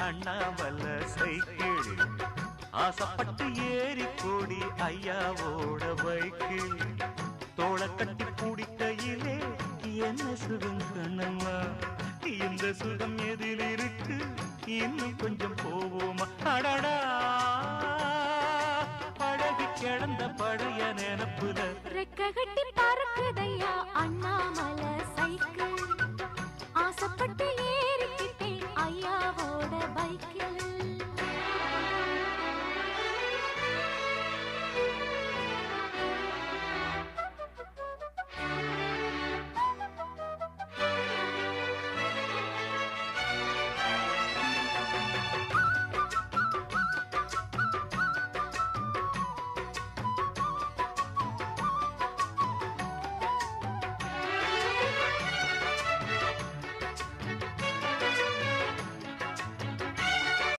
Annamalai cycle ஆசைப்பட்டு ஏறி கோடி ஐயாவோட பைக்கில் தோளை கட்டி பிடிக்கையிலே என்ன சுகம் கண்ணம்மா இந்த சுகம் எதில் இருக்கு இன்னும் கொஞ்சம் போவோமா அடடா பழகி கிடந்த பழைய நினப்புல ரெக்க கட்டி பறக்குதையா அண்ணாமல சைக்கிள் ஆசைப்பட்டு ஏறிக்கிட்டேன் ஐயாவோட பைக்கில்